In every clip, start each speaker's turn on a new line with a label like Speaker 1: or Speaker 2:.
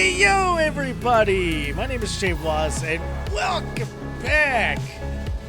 Speaker 1: Hey yo everybody! My name is Jay Was and welcome back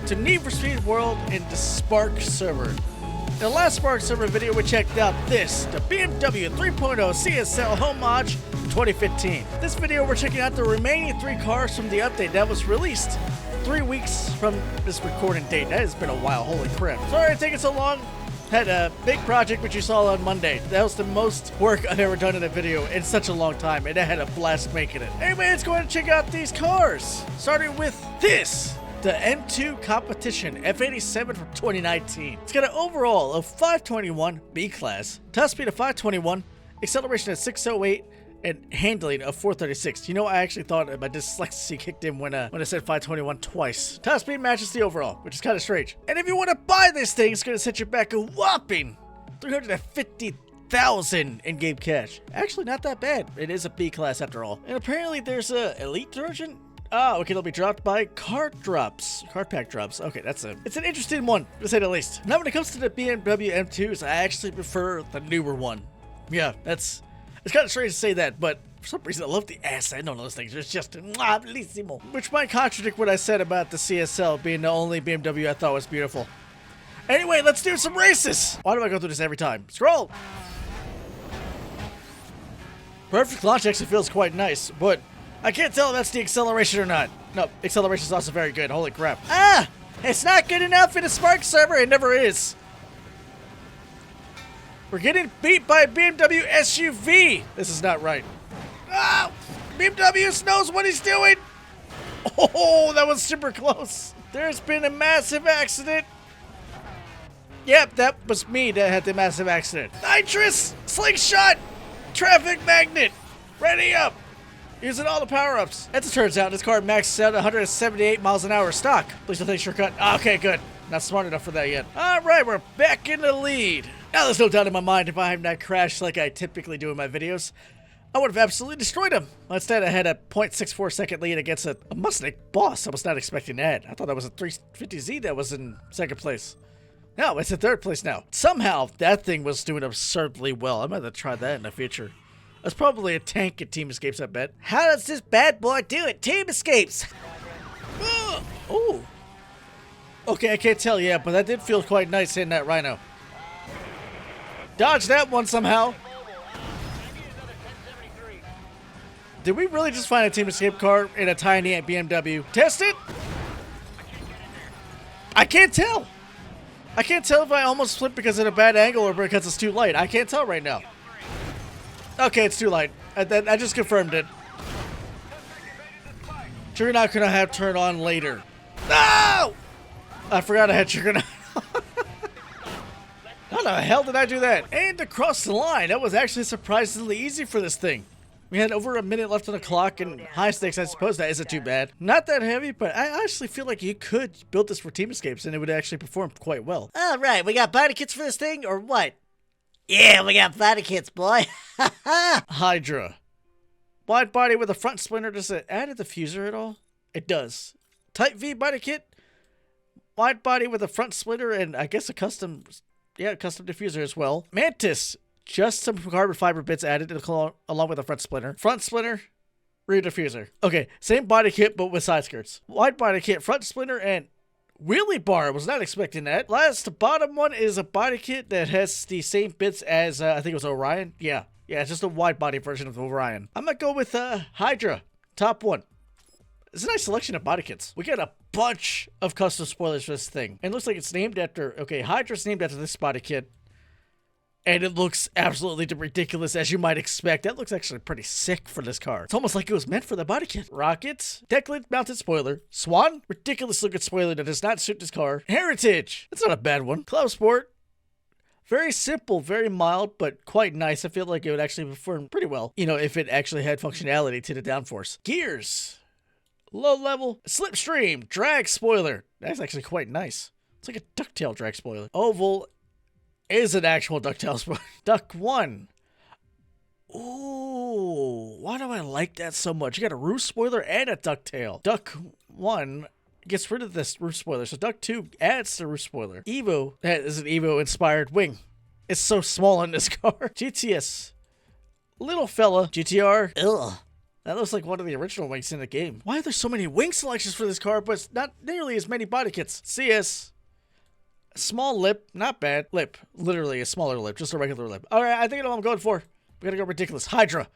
Speaker 1: to Need for Speed World in the Spark server. In the last Spark server video we checked out this, the BMW 3.0 CSL Homage 2015. This video we're checking out the remaining 3 cars from the update that was released 3 weeks from this recording date. That has been a while, holy crap. Sorry it's taking so long. Had a big project which you saw on Monday. That was the most work I've ever done in a video in such a long time, and I had a blast making it. Anyway, let's go ahead and check out these cars. Starting with this, the M2 Competition F87 from 2019. It's got an overall of 521 B class, top speed of 521, acceleration of 608, and handling of 436. You know, I actually thought my dyslexia kicked in when I said 521 twice. Top speed matches the overall, which is kind of strange. And if you want to buy this thing, it's going to set you back a whopping 350,000 in-game cash. Actually, not that bad. It is a B class after all. And apparently there's a elite version. Oh, okay, they'll be dropped by card pack drops. Okay, it's an interesting one, to say the least. Now, when it comes to the BMW M2s, I actually prefer the newer one. Yeah, it's kind of strange to say that, but for some reason I love the ass end on those things. It's just bellissimo. Which might contradict what I said about the CSL being the only BMW I thought was beautiful. Anyway, let's do some races. Why do I go through this every time? Scroll. Perfect launch actually feels quite nice, but I can't tell if that's the acceleration or not. No, acceleration is also very good. Holy crap. Ah! It's not good enough in a Spark server. It never is. We're getting beat by a BMW SUV. This is not right. Ah! BMW knows what he's doing. Oh, that was super close. There's been a massive accident. Yep, that was me that had the massive accident. Nitrous! Slingshot! Traffic magnet! Ready up! Using all the power-ups. As it turns out, this car maxes out 178 miles an hour stock. Please don't take a shortcut. Okay, good. Not smart enough for that yet. Alright, we're back in the lead. Now there's no doubt in my mind if I had not crashed like I typically do in my videos, I would have absolutely destroyed him. Instead, I had a 0.64 second lead against a Mustang boss. I was not expecting that. I thought that was a 350Z that was in second place. No, it's in third place now. Somehow, that thing was doing absurdly well. I'm going to try that in the future. That's probably a tank at Team Escapes, I bet. How does this bad boy do it? Team Escapes! Oh! Okay, I can't tell yet, but that did feel quite nice hitting that Rhino. Dodge that one somehow. Did we really just find a Team Escape car in a tiny BMW? Test it? I can't tell. I can't tell if I almost flipped because of a bad angle or because it's too light. I can't tell right now. Okay, it's too light. I just confirmed it. Juggernaut could I have turned on later. No! I forgot I had Juggernaut. How the hell did I do that? And across the line, that was actually surprisingly easy for this thing. We had over a minute left on the clock, and high stakes, I suppose that isn't too bad. Not that heavy, but I actually feel like you could build this for Team Escapes, and it would actually perform quite well. All right, we got body kits for this thing, or what? Yeah, we got body kits, boy. Hydra. Wide body with a front splinter. Does it add a diffuser at all? It does. Type V body kit. Wide body with a front splitter, and I guess a custom diffuser as well. Mantis. Just some carbon fiber bits added along with a front splinter. Front splinter, rear diffuser. Okay, same body kit but with side skirts. Wide body kit, front splinter, and wheelie bar. Was not expecting that. Last, the bottom one is a body kit that has the same bits as, I think it was Orion. Yeah, it's just a wide body version of Orion. I'm gonna go with Hydra, top one. It's a nice selection of body kits. We got a bunch of custom spoilers for this thing. And it looks like it's named after, okay, Hydra's named after this body kit. And it looks absolutely ridiculous, as you might expect. That looks actually pretty sick for this car. It's almost like it was meant for the body kit. Rockets, deck lid mounted spoiler. Swan, ridiculous looking spoiler that does not suit this car. Heritage, that's not a bad one. Club Sport, very simple, very mild, but quite nice. I feel like it would actually perform pretty well, you know, if it actually had functionality to the downforce. Gears, low level. Slipstream, drag spoiler. That's actually quite nice. It's like a ducktail drag spoiler. Oval is an actual ducktail spoiler. Duck 1. Ooh, why do I like that so much? You got a roof spoiler and a ducktail. Duck 1 gets rid of this roof spoiler, so Duck 2 adds the roof spoiler. Evo, that is an Evo inspired wing. It's so small in this car. GTS, little fella. GTR, ugh. That looks like one of the original wings in the game. Why are there so many wing selections for this car, but not nearly as many body kits? CS. Small lip, not bad. Lip, literally a smaller lip, just a regular lip. All right, I think I know what I'm going for. We gotta go ridiculous. Hydra.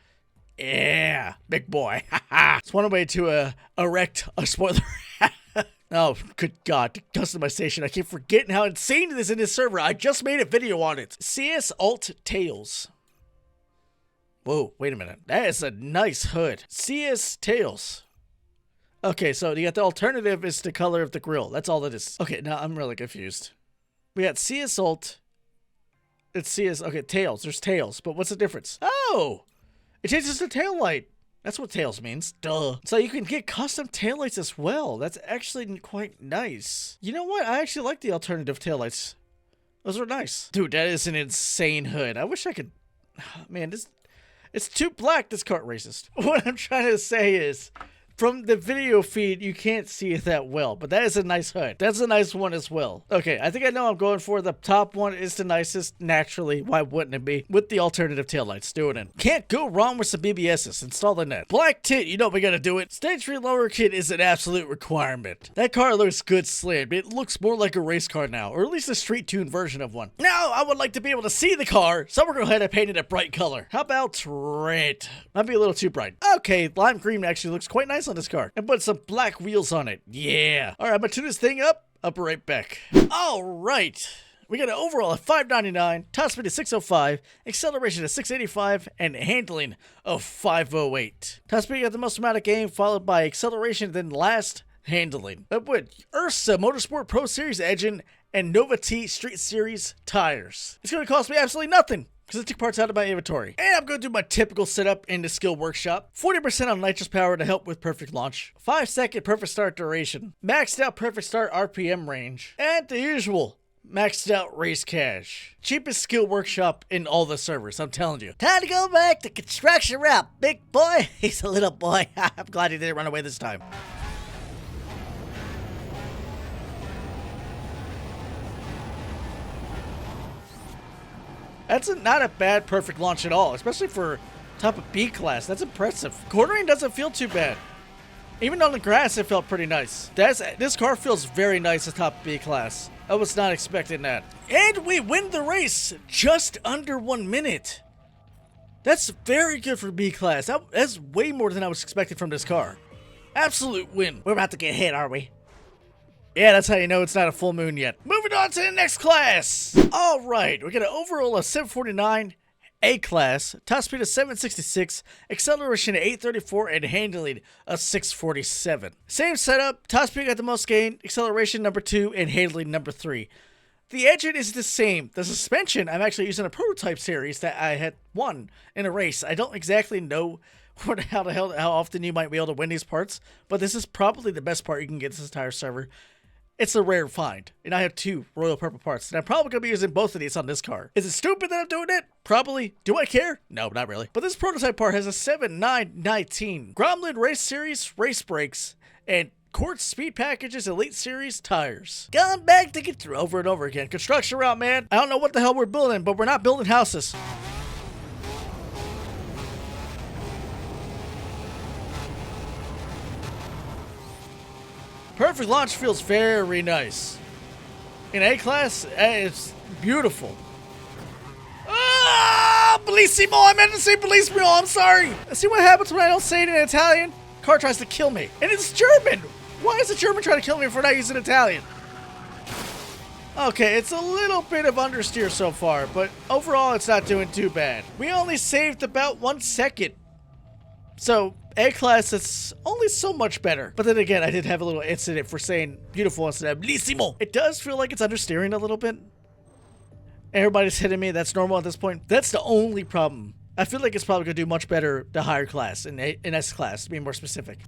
Speaker 1: Yeah, big boy. It's one way to erect a spoiler. Oh, good God. Customization. I keep forgetting how insane it is in this server. I just made a video on it. CS Alt Tails. Whoa, wait a minute. That is a nice hood. CS Tails. Okay, so you got the alternative is the color of the grill. That's all it is. Okay, now I'm really confused. We got CS Alt. It's CS. Okay, Tails. There's Tails. But what's the difference? Oh! It changes the tail light. That's what tails means. Duh. So you can get custom taillights as well. That's actually quite nice. You know what? I actually like the alternative taillights. Those are nice. Dude, that is an insane hood. I wish I could... Man, this... It's too black, this kart racist. What I'm trying to say is... From the video feed, you can't see it that well, but that is a nice hood. That's a nice one as well. Okay, I think I know what I'm going for. The top one is the nicest, naturally. Why wouldn't it be? With the alternative taillights, doing it. Can't go wrong with some BBSs. Install the net. Black tint, you know we gotta do it. Stage 3 lower kit is an absolute requirement. That car looks good slammed. It looks more like a race car now, or at least a street-tuned version of one. Now, I would like to be able to see the car, so we're going to go ahead and paint it a bright color. How about red? Might be a little too bright. Okay, lime green actually looks quite nice on this car. And put some black wheels on it. Yeah. All right, I'm gonna tune this thing up. I'll be right back. All right. We got an overall of 599, top speed of 605, acceleration of 685, and handling of 508. Top speed got the most amount of game, followed by acceleration, then last, handling. But with Ursa Motorsport Pro Series engine and Nova T Street Series tires. It's gonna cost me absolutely nothing, because I took parts out of my inventory. And I'm going to do my typical setup in the skill workshop. 40% on nitrous power to help with perfect launch. 5-second perfect start duration. Maxed out perfect start RPM range. And the usual, maxed out race cash. Cheapest skill workshop in all the servers, I'm telling you. Time to go back to construction route. Big boy, he's a little boy. I'm glad he didn't run away this time. That's not a bad perfect launch at all, especially for top of B class. That's impressive. Cornering doesn't feel too bad. Even on the grass, it felt pretty nice. This car feels very nice at top B class. I was not expecting that. And we win the race just under 1 minute. That's very good for B class. That's way more than I was expecting from this car. Absolute win. We're about to get hit, are we? Yeah, that's how you know it's not a full moon yet. Moving on to the next class. All right, we got an overall of 749, A class, top speed of 766, acceleration of 834, and handling of 647. Same setup, top speed got the most gain, acceleration number 2, and handling number 3. The engine is the same. The suspension, I'm actually using a prototype series that I had won in a race. I don't exactly know how often you might be able to win these parts, but this is probably the best part you can get this entire server. It's a rare find, and I have 2 royal purple parts, and I'm probably going to be using both of these on this car. Is it stupid that I'm doing it? Probably. Do I care? No, not really. But this prototype part has a 7919 Gromlin Race Series race brakes and Quartz Speed Packages Elite Series tires. Going back to get through over and over again. Construction route, man. I don't know what the hell we're building, but we're not building houses. Perfect launch feels very nice. In A class, it's beautiful. Ah, bellissimo! I meant to say bellissimo. I'm sorry. See what happens when I don't say it in Italian? Car tries to kill me, and it's German. Why is the German trying to kill me for not using Italian? Okay, it's a little bit of understeer so far, but overall, it's not doing too bad. We only saved about 1 second. So, A class, it's only so much better. But then again, I did have a little incident for saying beautiful instead of bellissimo. It does feel like it's understeering a little bit. Everybody's hitting me. That's normal at this point. That's the only problem. I feel like it's probably going to do much better the higher class, in S class, to be more specific.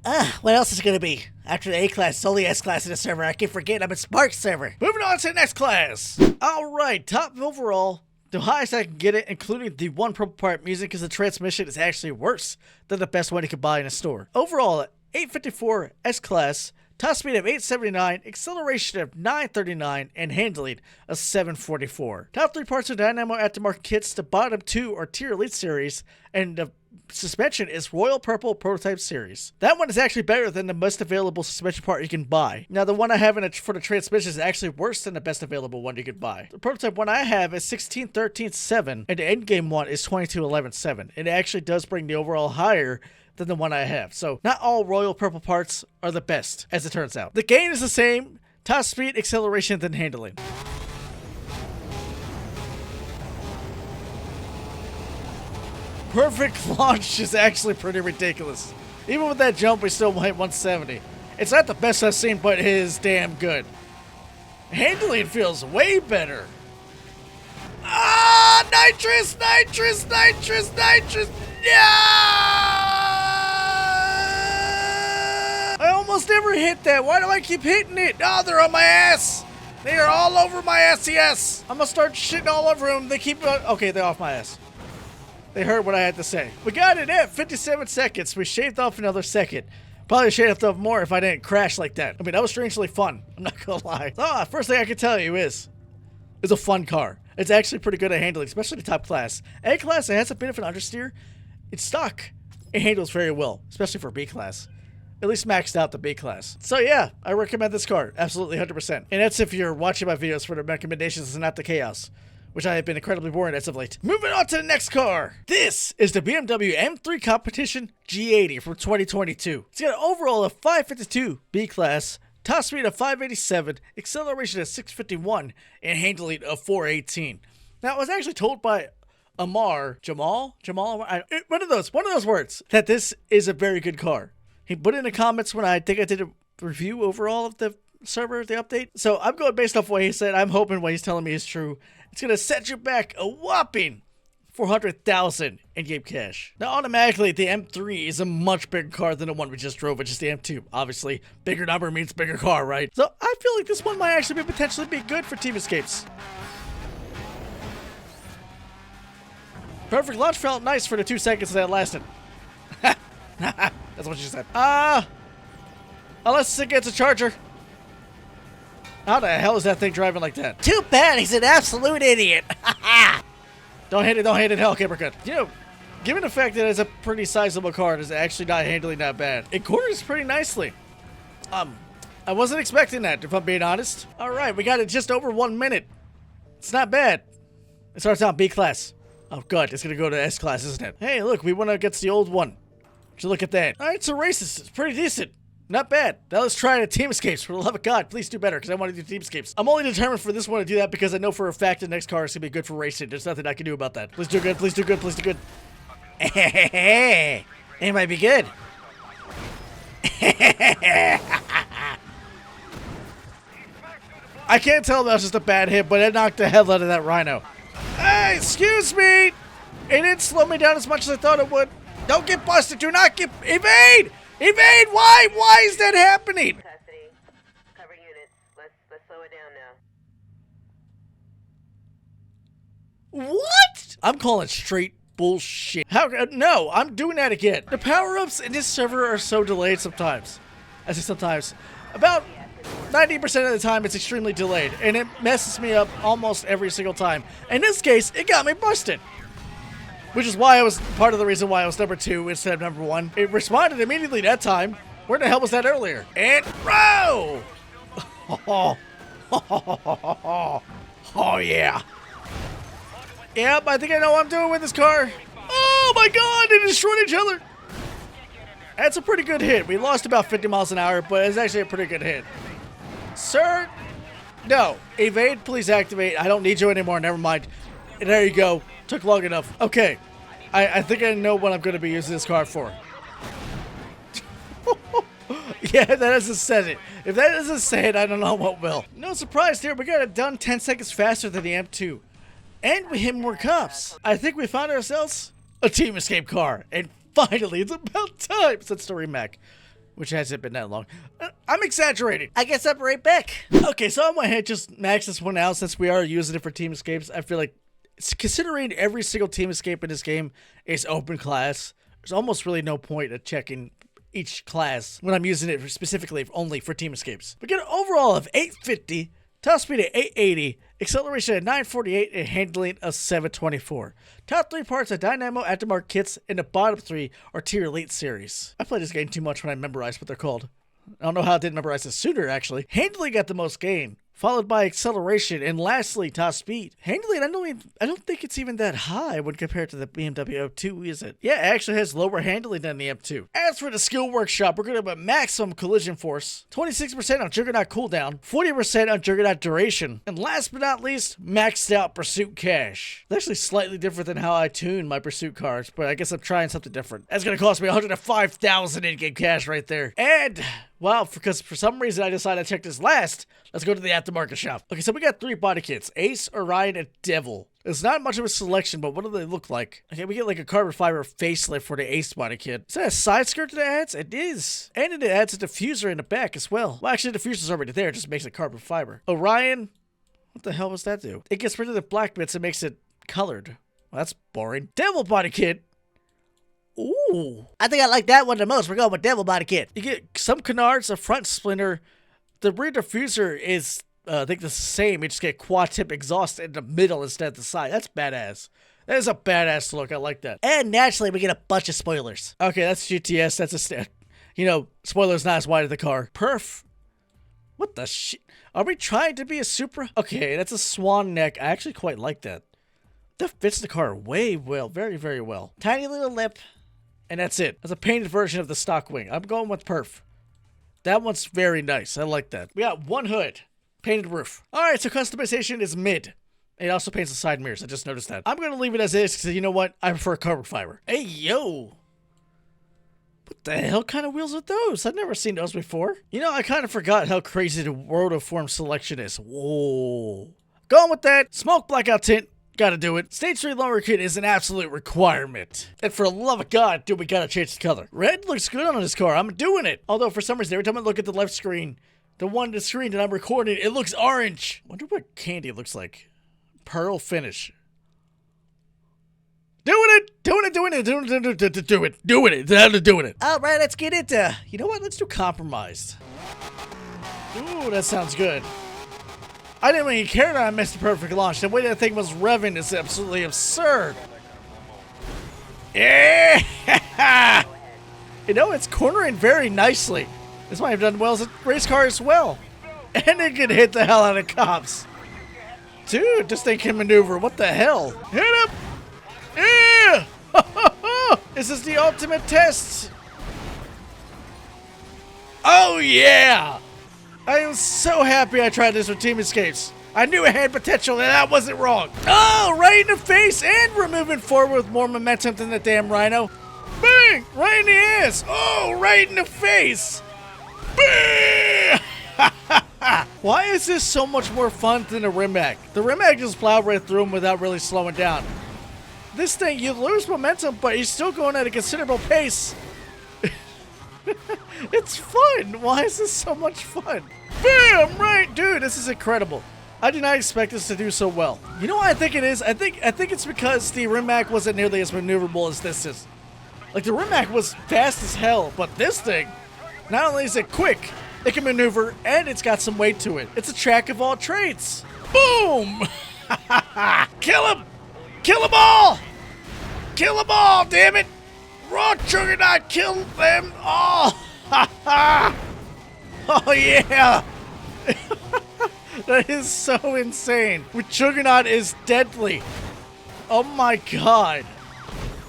Speaker 1: What else is it going to be? After the A class, it's only S class in the server. I keep forgetting I'm a Spark server. Moving on to the next class. All right, top overall. The highest I can get it, including the 1 purple part music, because the transmission is actually worse than the best one you could buy in a store. Overall, 854 S-Class, top speed of 879, acceleration of 939, and handling of 744. Top 3 parts are Dynamo aftermarket kits, the bottom 2 are Tier Elite Series, and the suspension is Royal Purple Prototype Series. That one is actually better than the best available suspension part you can buy. Now, the one I have for the transmission is actually worse than the best available one you could buy. The prototype one I have is 1613.7, and the endgame one is 2211.7. It actually does bring the overall higher than the one I have. So, not all Royal Purple parts are the best, as it turns out. The gain is the same: top speed, acceleration, then handling. Perfect launch is actually pretty ridiculous. Even with that jump, we still hit 170. It's not the best I've seen, but it is damn good. Handling feels way better. Ah, nitrous! Yeah! I almost never hit that. Why do I keep hitting it? Oh, they're on my ass. They are all over my ass, yes. I'm gonna start shitting all over them. They keep... okay, they're off my ass. They heard what I had to say. We got it at 57 seconds. We shaved off another second. Probably shaved off more if I didn't crash like that. I mean, that was strangely fun. I'm not gonna lie. First thing I can tell you is, it's a fun car. It's actually pretty good at handling, especially the top class. A class, it has a bit of an understeer. It's stock. It handles very well, especially for B class. At least maxed out the B class. So yeah, I recommend this car. Absolutely 100%. And that's if you're watching my videos for the recommendations and not the chaos, which I have been incredibly boring as of late. Moving on to the next car. This is the BMW M3 Competition G80 from 2022. It's got an overall of 552 B class, top speed of 587, acceleration of 651, and handling of 418. Now, I was actually told by Jamal, one of those words, that this is a very good car. He put in the comments when I think I did a review overall of the server, the update. So I'm going based off what he said. I'm hoping what he's telling me is true. It's going to set you back a whopping $400,000 in-game cash. Now, automatically, the M3 is a much bigger car than the one we just drove, which is the M2. Obviously, bigger number means bigger car, right? So I feel like this one might actually potentially be good for Team Escapes. Perfect launch felt nice for the 2 seconds that it lasted. That's what she said. Unless it gets a charger. How the hell is that thing driving like that? Too bad, he's an absolute idiot. Don't hit it, hell, okay, we're good. You know, given the fact that it's a pretty sizable car, it's actually not handling that bad. It corners pretty nicely. I wasn't expecting that, if I'm being honest. All right, we got it just over 1 minute. It's not bad. It starts out B class. Oh, God, it's gonna go to S class, isn't it? Hey, look, we went against the old one. Would you look at that? All right, so races. It's pretty decent. Not bad. Now let's try the Team Escapes. For the love of God, please do better, because I want to do Team Escapes. I'm only determined for this one to do that because I know for a fact the next car is going to be good for racing. There's nothing I can do about that. Please do good, please do good, please do good. It might be good. I can't tell if that was just a bad hit, but it knocked the hell out of that Rhino. Hey, excuse me! It didn't slow me down as much as I thought it would. Don't get busted. Do not get... Evade! Evade! Why? Why is that happening?
Speaker 2: Cover units. Let's slow it down now.
Speaker 1: What? I'm calling straight bullshit. How? No, I'm doing that again. The power-ups in this server are so delayed sometimes. I say sometimes. About 90% of the time, it's extremely delayed, and it messes me up almost every single time. In this case, it got me busted. Which is why I was part of the reason why I was number 2 instead of number 1. It responded immediately that time. Where the hell was that earlier? And row! Oh yeah. Yep, I think I know what I'm doing with this car. Oh my God, they destroyed each other. That's a pretty good hit. We lost about 50 miles an hour, but it's actually a pretty good hit. Sir? No. Evade, please activate. I don't need you anymore. Never mind. There you go. Took long enough. Okay. I think I know what I'm going to be using this car for. Yeah, that doesn't say it. If that doesn't say it, I don't know what will. No surprise here. We got it done 10 seconds faster than the M2. And we hit more cops. I think we found ourselves a Team Escape car. And finally, it's about time since the remake. Which hasn't been that long. I'm exaggerating. I guess I'm right back. Okay, so I went ahead and just max this one out since we are using it for Team Escapes. I feel like, considering every single Team Escape in this game is open class, there's almost really no point of checking each class when I'm using it specifically only for Team Escapes. We get an overall of 850, Top speed at 880, acceleration at 948, and handling of 724. Top 3 parts of Dynamo aftermarket kits, and the bottom 3 are Tier Elite series. I played this game too much when I memorized what they're called. I don't know how I didn't memorize this sooner, actually. Handling got the most gain, followed by acceleration, and lastly, top speed. Handling, I don't think it's even that high when compared to the BMW M2, is it? Yeah, it actually has lower handling than the M2. As for the skill workshop, we're going to have a maximum collision force, 26% on Juggernaut cooldown, 40% on Juggernaut duration, and last but not least, maxed out pursuit cache. It's actually slightly different than how I tune my pursuit cars, but I guess I'm trying something different. That's going to cost me 105,000 in-game cash right there. And, well, because for some reason I decided to check this last, let's go to the aftermarket shop. Okay, so we got 3 body kits, Ace, Orion, and Devil. It's not much of a selection, but what do they look like? Okay, we get like a carbon fiber facelift for the Ace body kit. Is that a side skirt that it adds? It is. And it adds a diffuser in the back as well. Well, actually, the diffuser's already there, it just makes it carbon fiber. Orion, what the hell does that do? It gets rid of the black bits and makes it colored. Well, that's boring. Devil body kit. Ooh. I think I like that one the most. We're going with Devil body kit. You get some canards, a front splinter. The rear diffuser is, I think the same. You just get quad tip exhaust in the middle instead of the side. That's badass. That is a badass look. I like that. And naturally, we get a bunch of spoilers. Okay, that's GTS. That's a, you know, spoilers not as wide as the car. Perf. What the shit? Are we trying to be a Supra? Okay, that's a swan neck. I actually quite like that. That fits the car way well. Very, very well. Tiny little lip. And that's it. That's a painted version of the stock wing. I'm going with perf. That one's very nice. I like that. We got one hood. Painted roof. Alright, so customization is mid. It also paints the side mirrors. I just noticed that. I'm going to leave it as is because you know what? I prefer carbon fiber. Hey, yo. What the hell kind of wheels are those? I've never seen those before. You know, I kind of forgot how crazy the rotiform selection is. Whoa. Going with that. Smoke blackout tint. Gotta do it. Stage 3 lower kit is an absolute requirement. And for the love of God, dude, we gotta change the color. Red looks good on this car. I'm doing it. Although, for some reason, every time I look at the left screen, the screen that I'm recording, it looks orange. Wonder what candy looks like. Pearl finish. Doing it. All right, let's get into, you know what? Let's do compromised. Ooh, that sounds good. I didn't really care that I missed the perfect launch. The way that thing was revving is absolutely absurd. Yeah! You know, it's cornering very nicely. This might have done well as a race car as well. And it can hit the hell out of cops. Dude, this thing can maneuver. What the hell? Hit him! Yeah! This is the ultimate test. Oh, yeah! I am so happy I tried this with Team Escapes. I knew it had potential and I wasn't wrong. Oh, right in the face, and we're moving forward with more momentum than the damn Rhino. Bang! Right in the ass. Oh, right in the face. Bang! Why is this so much more fun than the Rimac? The Rimac just plowed right through him without really slowing down. This thing, you lose momentum, but you're still going at a considerable pace. It's fun. Why is this so much fun? Bam! Right, dude, this is incredible. I did not expect this to do so well. You know what I think it is? I think it's because the Rimac wasn't nearly as maneuverable as this is. Like, the Rimac was fast as hell, but this thing, not only is it quick, it can maneuver, and it's got some weight to it. It's a track of all trades. Boom! Kill him! Kill them all! Kill them all, damn it! Raw Juggernaut, kill them all! Oh, yeah! That is so insane. Juggernaut is deadly. Oh my god.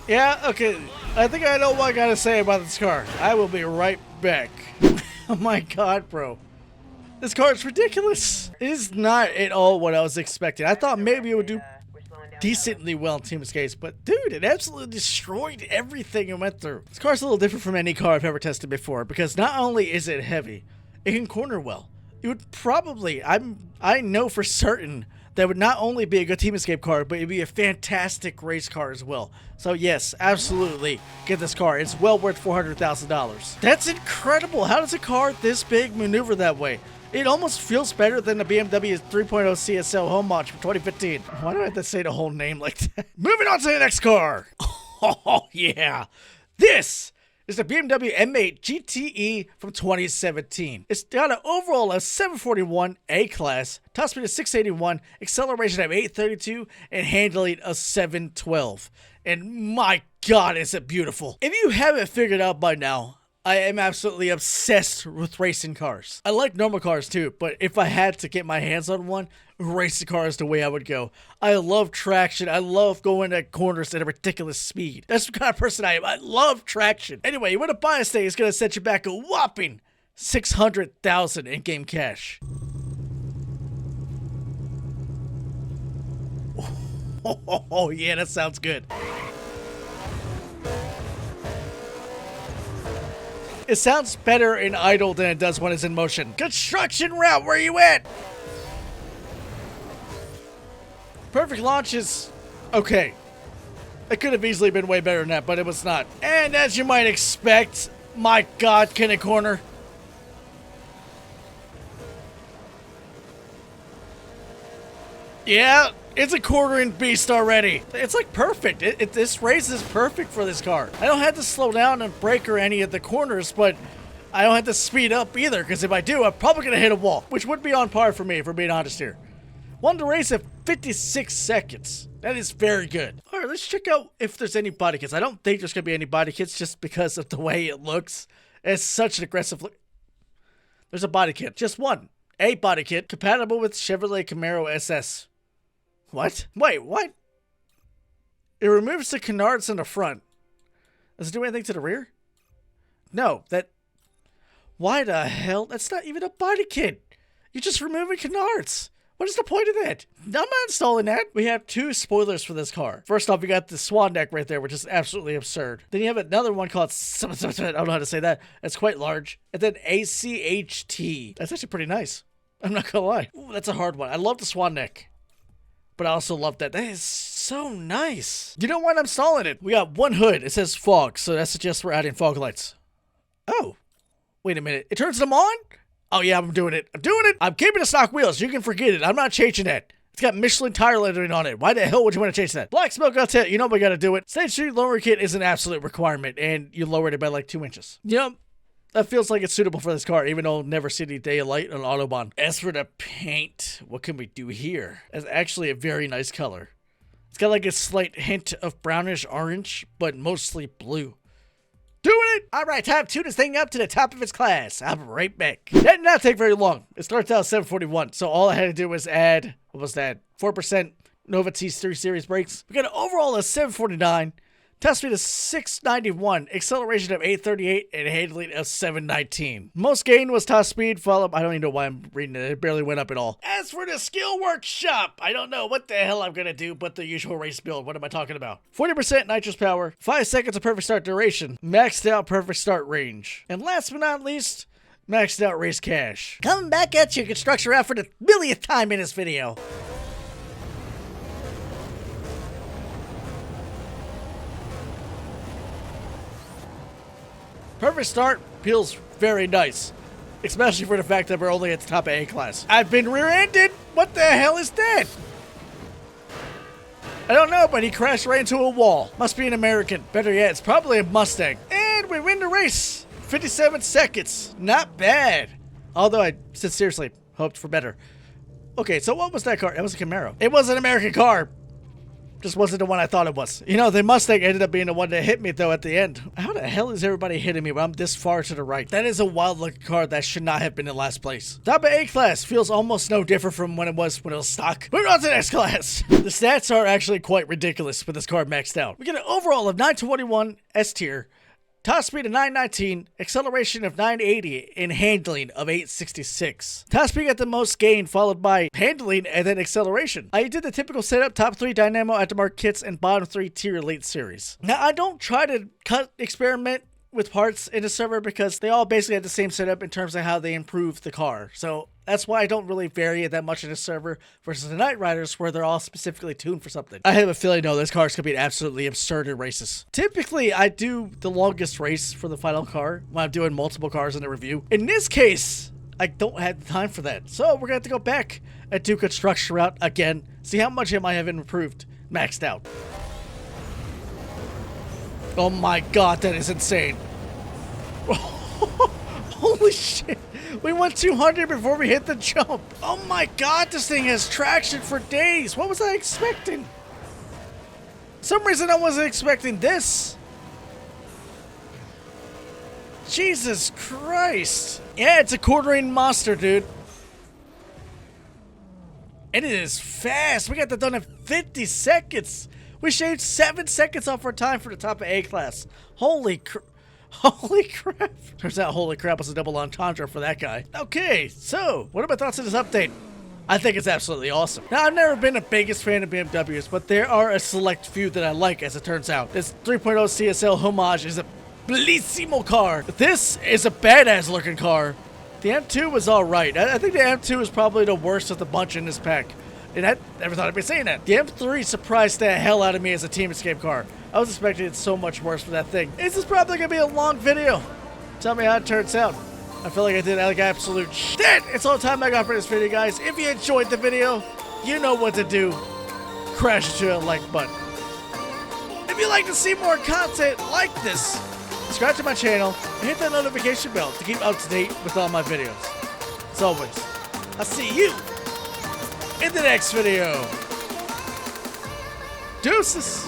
Speaker 1: Yeah, okay. I think I know what I gotta say about this car. I will be right back. Oh my god, bro. This car is ridiculous. It is not at all what I was expecting. I thought maybe it would do decently well in Team Escapes, but dude, it absolutely destroyed everything it went through. This car's a little different from any car I've ever tested before because not only is it heavy, it can corner well. It would probably, I know for certain that would not only be a good Team Escape car, but it'd be a fantastic race car as well. So yes, absolutely, get this car. It's well worth $400,000. That's incredible. How does a car this big maneuver that way? It almost feels better than the BMW 3.0 CSL home launch from 2015. Why do I have to say the whole name like that? Moving on to the next car. Oh, yeah. This It's a BMW M8 GTE from 2017. It's got an overall of 741 A-Class, top speed of 681, acceleration of 832, and handling of 712. And my God, is it beautiful. If you haven't figured out by now, I am absolutely obsessed with racing cars. I like normal cars too, but if I had to get my hands on one, racing car is the way I would go. I love traction. I love going at corners at a ridiculous speed. That's the kind of person I am. I love traction. Anyway, you want to buy a thing, it's going to set you back a whopping $600,000 in game cash. Oh, yeah, that sounds good. It sounds better in idle than it does when it's in motion. Construction route, where you at? Perfect launch is okay. It could have easily been way better than that, but it was not. And as you might expect, my God, can it corner? Yeah, it's a quartering beast already. It's like perfect. This race is perfect for this car. I don't have to slow down and brake or any of the corners, but I don't have to speed up either, because if I do, I'm probably going to hit a wall, which would be on par for me, if we're being honest here. Won the race at 56 seconds. That is very good. All right, let's check out if there's any body kits. I don't think there's going to be any body kits just because of the way it looks. It's such an aggressive look. There's a body kit. Just one. A body kit compatible with Chevrolet Camaro SS. What? Wait, what? It removes the canards in the front. Does it do anything to the rear? No, that... Why the hell? That's not even a body kit. You're just removing canards. What is the point of that? I'm not installing that. We have two spoilers for this car. First off, we got the swan neck right there, which is absolutely absurd. Then you have another one called... I don't know how to say that. It's quite large. And then ACHT. That's actually pretty nice. I'm not gonna lie. Ooh, that's a hard one. I love the swan neck. But I also love that. That is so nice. You know what? I'm installing it. We got one hood. It says fog, so that suggests we're adding fog lights. Oh. Wait a minute. It turns them on? Oh, yeah, I'm doing it. I'm doing it. I'm keeping the stock wheels. You can forget it. I'm not changing that. It's got Michelin tire lettering on it. Why the hell would you want to change that? Black smoke, I'll tell you. You know we got to do it. Stage 3 lower kit is an absolute requirement, and you lowered it by like 2 inches. You know, that feels like it's suitable for this car, even though it'll never see any day of light on Autobahn. As for the paint, what can we do here? It's actually a very nice color. It's got like a slight hint of brownish orange, but mostly blue. Doing it! Alright, time to tune this thing up to the top of its class. I'll be right back. That did not take very long. It starts out at 741, so all I had to do was add, what was that, 4% Nova T3 Series brakes. We got an overall of 749, top speed of 691, acceleration of 838, and handling of 719. Most gain was top speed, followed by, I don't even know why I'm reading it, it barely went up at all. As for the skill workshop, I don't know what the hell I'm gonna do but the usual race build. What am I talking about? 40% nitrous power, 5 seconds of perfect start duration, maxed out perfect start range, and last but not least, maxed out race cash. Coming back at you, construction route for the millionth time in this video. Perfect start feels very nice, especially for the fact that we're only at the top of A-Class. I've been rear-ended. What the hell is that? I don't know, but he crashed right into a wall. Must be an American. Better yet, it's probably a Mustang. And we win the race. 57 seconds. Not bad. Although I sincerely hoped for better. Okay, so what was that car? It was a Camaro. It was an American car. Just wasn't the one I thought it was. You know, the Mustang ended up being the one that hit me, though, at the end. How the hell is everybody hitting me when I'm this far to the right? That is a wild-looking car that should not have been in last place. Top of A-Class feels almost no different from when it was stock. Moving on to the next class. The stats are actually quite ridiculous with this car maxed out. We get an overall of 921 S-tier, top speed of 919, acceleration of 980, and handling of 866. Top speed got the most gain, followed by handling and then acceleration. I did the typical setup, top 3 Dynamo aftermarket kits and bottom 3 tier elite series. Now, I don't try to experiment with parts in the server because they all basically have the same setup in terms of how they improve the car. So that's why I don't really vary it that much in the server versus the Night Riders where they're all specifically tuned for something. I have a feeling, no, this car is going to be absolutely absurd in races. Typically, I do the longest race for the final car when I'm doing multiple cars in a review. In this case, I don't have the time for that. So we're going to have to go back and do construction route again. See how much it might have improved, maxed out. Oh my god, that is insane. Holy shit. We went 200 before we hit the jump. Oh my god, this thing has traction for days. What was I expecting? For some reason I wasn't expecting this. Jesus Christ. Yeah, it's a quartering monster, dude. And it is fast. We got that done in 50 seconds. We shaved 7 seconds off our time for the top of A-class. Holy crap. Turns out holy crap was a double entendre for that guy. Okay, so what are my thoughts on this update? I think it's absolutely awesome. Now, I've never been the biggest fan of BMWs, but there are a select few that I like, as it turns out. This 3.0 CSL homage is a bellissimo car. This is a badass looking car. The M2 was alright. I think the M2 is probably the worst of the bunch in this pack. And I never thought I'd be saying that. The M3 surprised the hell out of me as a Team Escape car. I was expecting it so much worse for that thing. This is probably going to be a long video. Tell me how it turns out. I feel like I did like absolute shit. It's all the time I got for this video, guys. If you enjoyed the video, you know what to do. Crash into a like button. If you'd like to see more content like this, subscribe to my channel and hit that notification bell to keep up to date with all my videos. As always, I'll see you in the next video. Deuces.